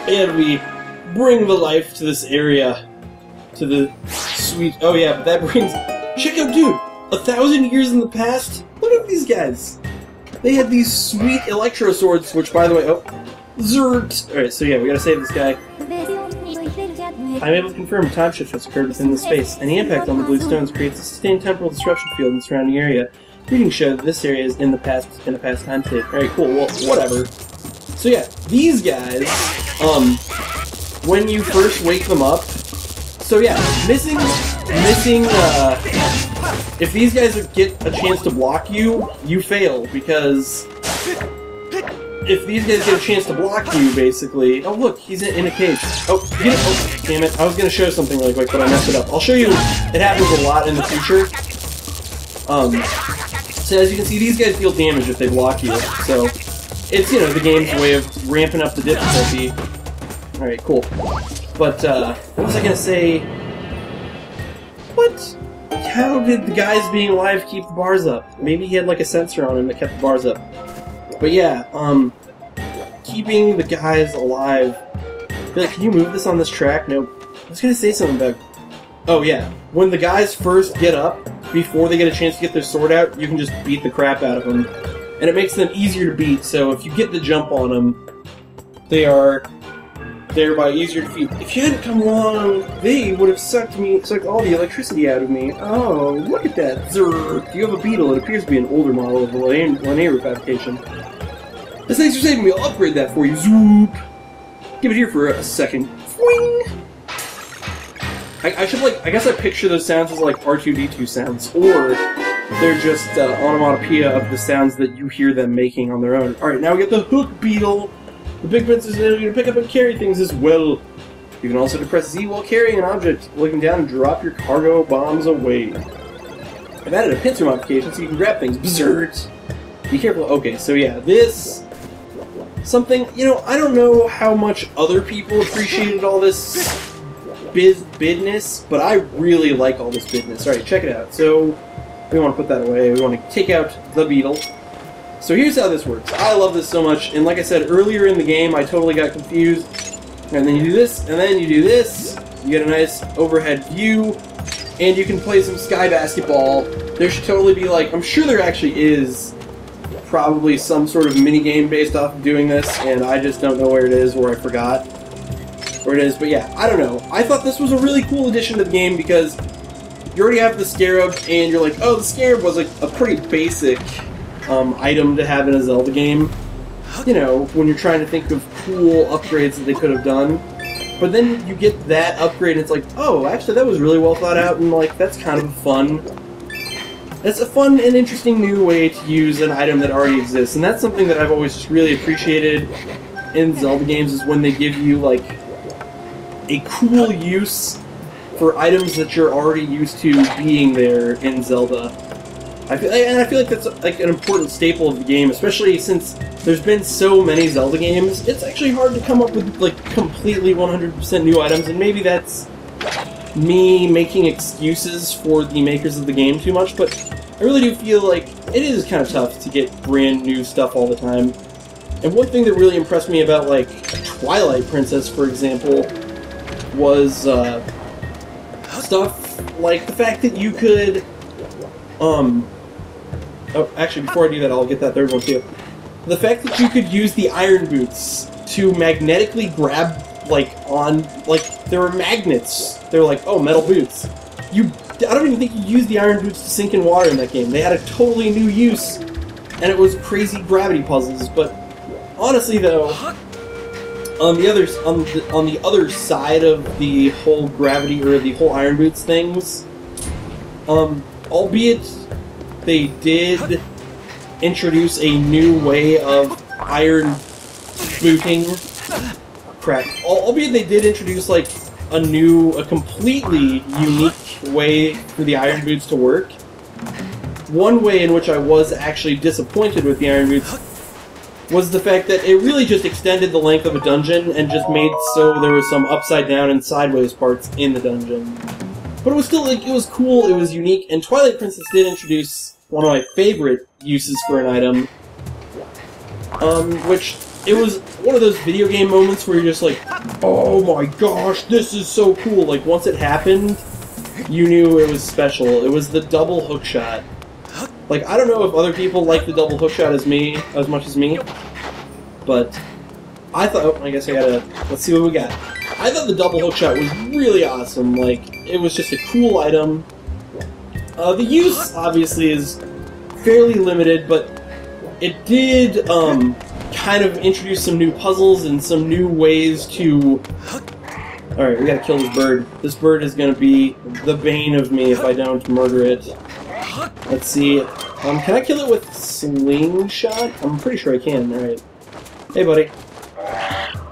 And we bring the life to this area. To the sweet... Oh yeah, but that brings... Check out, dude! 1,000 years in the past? Look at these guys! They had these sweet electro swords, which, by the way... Oh. Zert! Alright, so yeah, we gotta save this guy. I'm able to confirm a time shift has occurred within the space. Any impact on the blue stones creates a sustained temporal disruption field in the surrounding area. Readings show that this area is in the past time state. Alright, cool, well, whatever. So yeah, these guys, when you first wake them up, so yeah, if these guys get a chance to block you, you fail, because if these guys get a chance to block you, basically... Oh, look, he's in a cage. Oh, get it! Oh, damn it. I was going to show something really quick, but I messed it up. I'll show you. It happens a lot in the future. So as you can see, these guys deal damage if they block you. So, it's, you know, the game's way of ramping up the difficulty. Alright, cool. But, what was I going to say? What? How did the guys being alive keep the bars up? Maybe he had, like, a sensor on him that kept the bars up. But yeah, keeping the guys alive. Like, can you move this on this track? Nope. I was gonna say something about... Oh yeah, when the guys first get up, before they get a chance to get their sword out, you can just beat the crap out of them. And it makes them easier to beat, so if you get the jump on them, they are thereby easier to defeat. If you hadn't come along, they would have sucked all the electricity out of me. Oh, look at that. Zerr. You have a beetle. It appears to be an older model of the Linear fabrication. Thanks for saving me. I'll upgrade that for you. Zoop. Give it here for a second. Fwing. I should, like, I guess I picture those sounds as, like, R2-D2 sounds, or they're just onomatopoeia of the sounds that you hear them making on their own. Alright, now we get the hook beetle. The big prince is able to pick up and carry things as well. You can also depress Z while carrying an object, looking down and drop your cargo bombs away. I've added a pincer modification so you can grab things. Berserk. Be careful. Okay, so yeah, this... Something, you know, I don't know how much other people appreciated all this bidness, but I really like all this bidness. Alright, check it out. So, we want to put that away. We want to take out the beetle. So here's how this works. I love this so much, and like I said earlier in the game, I totally got confused. And then you do this, and then you do this. You get a nice overhead view, and you can play some sky basketball. There should totally be, like, I'm sure there actually is probably some sort of minigame based off of doing this, and I just don't know where it is, or I forgot where it is. But yeah, I don't know. I thought this was a really cool addition to the game because you already have the scarab, and you're like, oh, the scarab was like a pretty basic item to have in a Zelda game. You know, when you're trying to think of cool upgrades that they could have done. But then you get that upgrade and it's like, oh, actually that was really well thought out, and like, that's kind of fun. That's a fun and interesting new way to use an item that already exists, and that's something that I've always just really appreciated in Zelda games, is when they give you, like, a cool use for items that you're already used to being there in Zelda. I feel like that's like an important staple of the game, especially since there's been so many Zelda games. It's actually hard to come up with like completely 100% new items, and maybe that's me making excuses for the makers of the game too much, but I really do feel like it is kind of tough to get brand new stuff all the time. And one thing that really impressed me about like Twilight Princess, for example, was stuff like the fact that you could oh, actually, before I do that, I'll get that third one too. The fact that you could use the iron boots to magnetically grab, like, on, like, there were magnets. They were like, oh, metal boots. I don't even think you used the iron boots to sink in water in that game. They had a totally new use, and it was crazy gravity puzzles. But honestly, though, on the other side of the whole gravity, or the whole iron boots things, albeit they did introduce a new way of iron booting. Crap. Albeit they did introduce, like, a completely unique way for the iron boots to work. One way in which I was actually disappointed with the iron boots was the fact that it really just extended the length of a dungeon and just made so there was some upside down and sideways parts in the dungeon. But it was still, like, it was cool, it was unique, and Twilight Princess did introduce one of my favorite uses for an item, which, it was one of those video game moments where you're just like, oh my gosh, this is so cool. Like, once it happened, you knew it was special. It was the double hook shot. Like, I don't know if other people like the double hook shot as much as me, but I thought, oh, I guess I gotta, let's see what we got. I thought the double hook shot was really awesome. Like, it was just a cool item. The use, obviously, is fairly limited, but it did, kind of introduce some new puzzles and some new ways to... Alright, we gotta kill this bird. This bird is gonna be the bane of me if I don't murder it. Let's see. Can I kill it with slingshot? I'm pretty sure I can. Alright. Hey, buddy.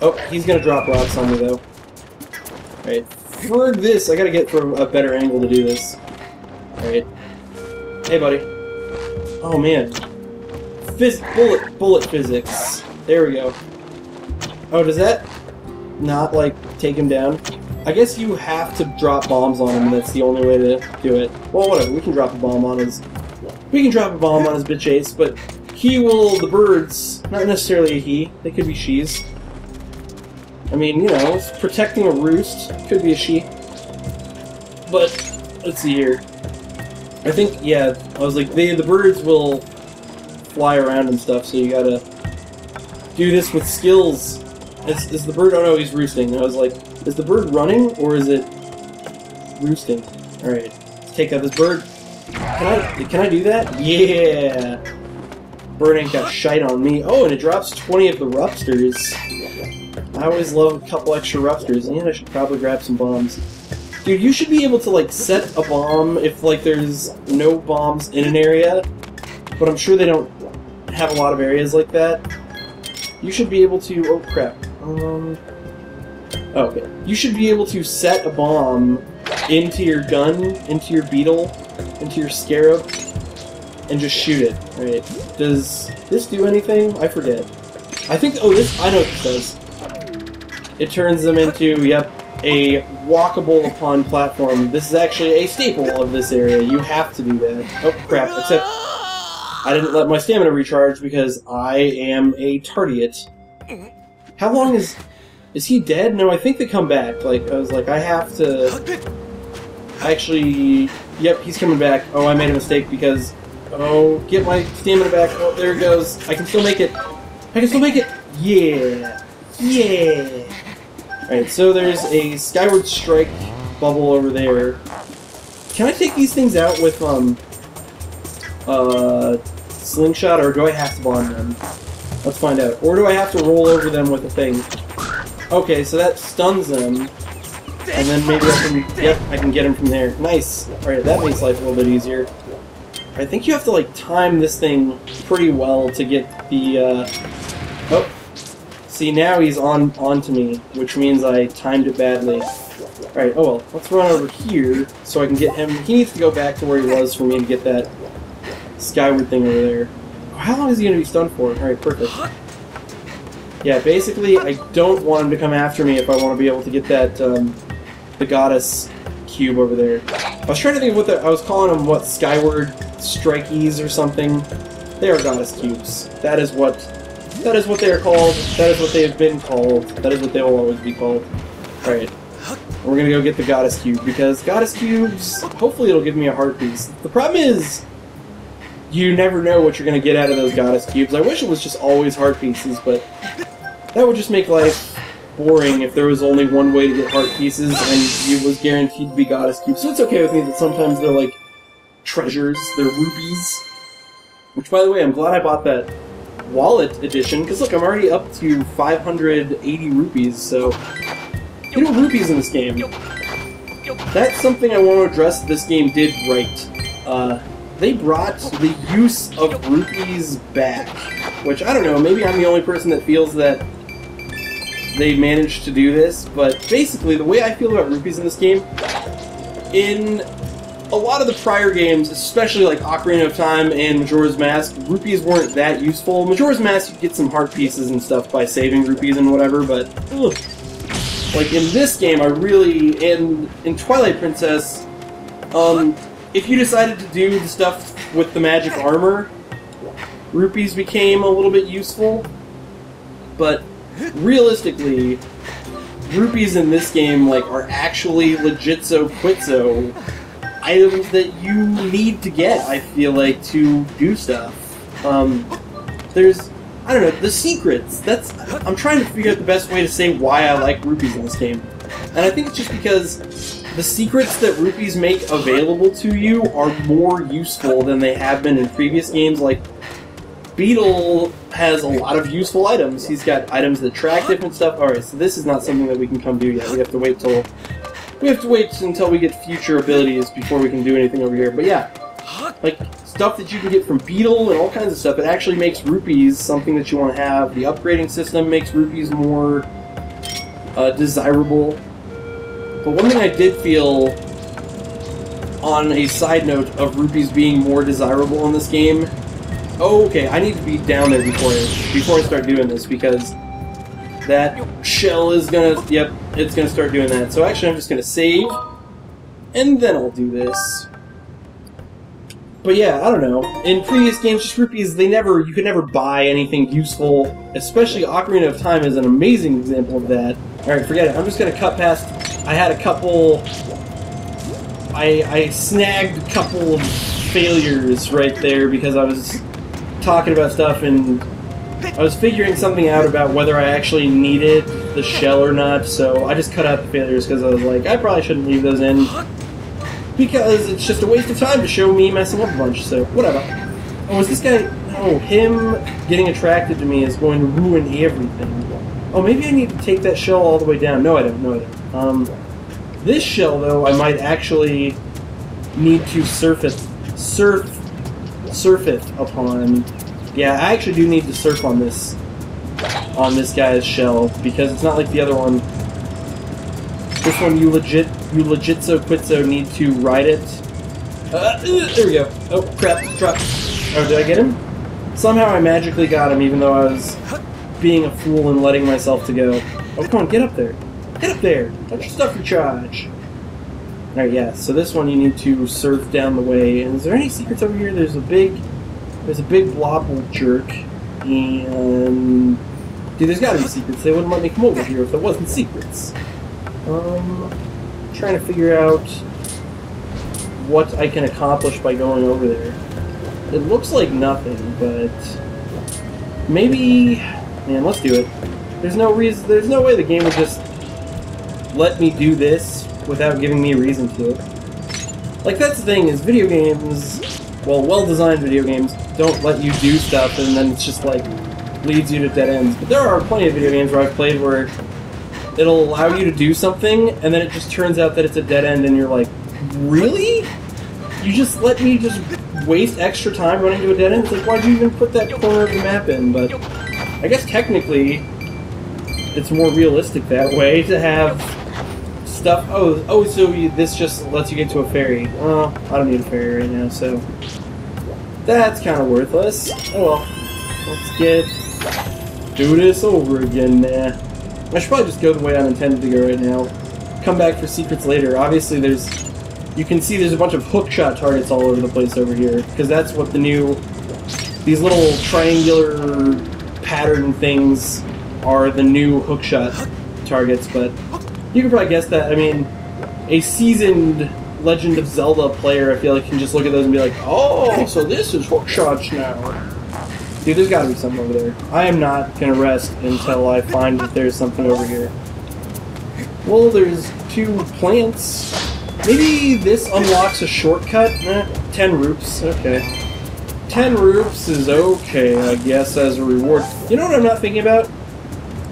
Oh, he's gonna drop rocks on me, though. Alright. For this, I gotta get from a better angle to do this. Alright. Hey, buddy. Oh, man. Bullet physics. There we go. Oh, does that not, like, take him down? I guess you have to drop bombs on him, and that's the only way to do it. Well, whatever. We can drop a bomb on his... We can drop a bomb on his bitch ace, but he will... The birds... Not necessarily a he. They could be she's. I mean, you know, it's protecting a roost. Could be a she. But, let's see here. I think, yeah, I was like, the birds will fly around and stuff, so you gotta do this with skills. Is the bird... Oh no, he's roosting. I was like, is the bird running, or is it roosting? Alright, let's take out this bird. Can I do that? Yeah! Bird ain't got shite on me. Oh, and it drops 20 of the rupsters. I always love a couple extra rupsters, and I should probably grab some bombs. Dude, you should be able to, like, set a bomb if, like, there's no bombs in an area, but I'm sure they don't have a lot of areas like that. You should be able to... Oh, crap. Oh, okay. You should be able to set a bomb into your gun, into your beetle, into your scarab, and just shoot it. Right? Does this do anything? I forget. I think... Oh, this... I know what this does. It turns them into, yep, a walkable upon platform. This is actually a staple of this area. You have to do that. Oh, crap. Except... I didn't let my stamina recharge because I am a tardiot. How long is... Is he dead? No, I think they come back. Like, I was like, I have to... Actually... Yep, he's coming back. Oh, I made a mistake because... Oh, get my stamina back. Oh, there it goes. I can still make it. I can still make it. Yeah. Yeah. Alright, so there's a Skyward Strike bubble over there. Can I take these things out with, slingshot, or do I have to bond them? Let's find out. Or do I have to roll over them with a thing? Okay, so that stuns them. And then maybe I can... Yep, I can get him from there. Nice! Alright, that makes life a little bit easier. I think you have to, like, time this thing pretty well to get the, Oh! See, now he's onto me, which means I timed it badly. Alright, oh well. Let's run over here so I can get him... He needs to go back to where he was for me to get that Skyward thing over there. How long is he going to be stunned for? Alright, perfect. Yeah, basically, I don't want him to come after me if I want to be able to get that, the goddess cube over there. I was trying to think of what I was calling them, what, Skyward Strikies or something? They are goddess cubes. That is what they are called. That is what they have been called. That is what they will always be called. Alright. We're gonna go get the goddess cube, because goddess cubes, hopefully it'll give me a heart piece. The problem is, you never know what you're going to get out of those goddess cubes. I wish it was just always heart pieces, but that would just make life boring if there was only one way to get heart pieces and it was guaranteed to be goddess cubes. So it's okay with me that sometimes they're like treasures, they're rupees. Which, by the way, I'm glad I bought that wallet edition, because look, I'm already up to 580 rupees, so... You know, rupees in this game. That's something I want to address this game did right. They brought the use of rupees back, which, I don't know, maybe I'm the only person that feels that they managed to do this, but basically, the way I feel about rupees in this game, in a lot of the prior games, especially like Ocarina of Time and Majora's Mask, rupees weren't that useful. Majora's Mask, you get some heart pieces and stuff by saving rupees and whatever, but, ugh. Like, in this game, I really, in Twilight Princess, if you decided to do the stuff with the magic armor, rupees became a little bit useful, but realistically, rupees in this game like are actually legit-so quit-so items that you need to get, I feel like, to do stuff. There's, I don't know, the secrets. I'm trying to figure out the best way to say why I like rupees in this game. And I think it's just because the secrets that rupees make available to you are more useful than they have been in previous games. Like, Beetle has a lot of useful items. He's got items that track different stuff. Alright, so this is not something that we can come do yet. We have to wait until we get future abilities before we can do anything over here. But yeah, like, stuff that you can get from Beetle and all kinds of stuff, it actually makes rupees something that you want to have. The upgrading system makes rupees more desirable. But one thing I did feel, on a side note of rupees being more desirable in this game... Oh, okay, I need to be down there before I start doing this, because that shell is gonna... Yep, it's gonna start doing that. So actually I'm just gonna save, and then I'll do this. But yeah, I don't know. In previous games, just rupees, you could never buy anything useful. Especially Ocarina of Time is an amazing example of that. Alright, forget it. I'm just gonna cut past... I had a couple... I snagged a couple of failures right there because I was talking about stuff and I was figuring something out about whether I actually needed the shell or not, so I just cut out the failures because I was like, I probably shouldn't leave those in because it's just a waste of time to show me messing up a bunch, so whatever. Oh, is this guy... No, him getting attracted to me is going to ruin everything. Oh, maybe I need to take that shell all the way down. No, I don't. This shell, though, I might actually need to surf it upon. Yeah, I actually do need to surf on this guy's shell, because it's not like the other one. This one, you legit so quit so need to ride it. There we go. Oh, crap, drop. Oh, did I get him? Somehow I magically got him, even though I was being a fool and letting myself to go. Oh, come on, get up there. Get up there! Let your stuff recharge! Alright, yeah, so this one you need to surf down the way. And is there any secrets over here? There's a big blob jerk. And... Dude, there's gotta be secrets. They wouldn't let me come over here if there wasn't secrets. Trying to figure out what I can accomplish by going over there. It looks like nothing, but... Maybe... Man, let's do it. There's no way the game would just let me do this without giving me a reason to. Like, that's the thing, is video games, well, well-designed video games, don't let you do stuff and then it's just, like, leads you to dead ends. But there are plenty of video games where I've played where it'll allow you to do something and then it just turns out that it's a dead end and you're like, really? You just let me just waste extra time running to a dead end? It's like, why'd you even put that corner of the map in? But I guess technically it's more realistic that way to have stuff. Oh, so this just lets you get to a ferry. Oh, I don't need a ferry right now, so that's kind of worthless. Oh well, let's do this over again now. I should probably just go the way I'm intended to go right now. Come back for secrets later. Obviously, you can see there's a bunch of hookshot targets all over the place over here, because that's what these little triangular pattern things are, the new hookshot targets, but you can probably guess that. I mean, a seasoned Legend of Zelda player, I feel like, can just look at those and be like, oh, so this is hookshots now. Dude, there's gotta be something over there. I am not gonna rest until I find that there's something over here. Well, there's 2 plants. Maybe this unlocks a shortcut? 10 roops, okay. 10 roops is okay, I guess, as a reward. You know what I'm not thinking about?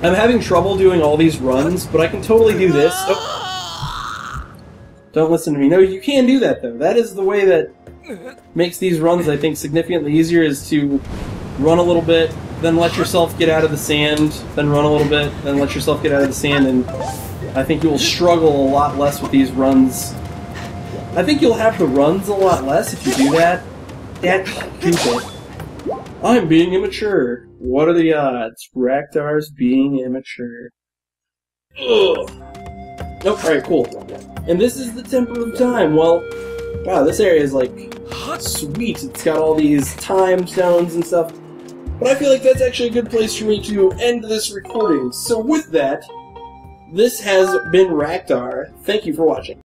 I'm having trouble doing all these runs, but I can totally do this. Oh. Don't listen to me. No, you can do that, though. That is the way that makes these runs, I think, significantly easier, is to run a little bit, then let yourself get out of the sand, then run a little bit, then let yourself get out of the sand, and I think you will struggle a lot less with these runs. I think you'll have the runs a lot less if you do that. That's stupid. I'm being immature. What are the odds? Raktar's being immature. Ugh. Nope, alright, cool. And this is the Temple of Time. Well, wow, this area is like sweet. It's got all these time stones and stuff. But I feel like that's actually a good place for me to end this recording. So with that, this has been Raktar. Thank you for watching.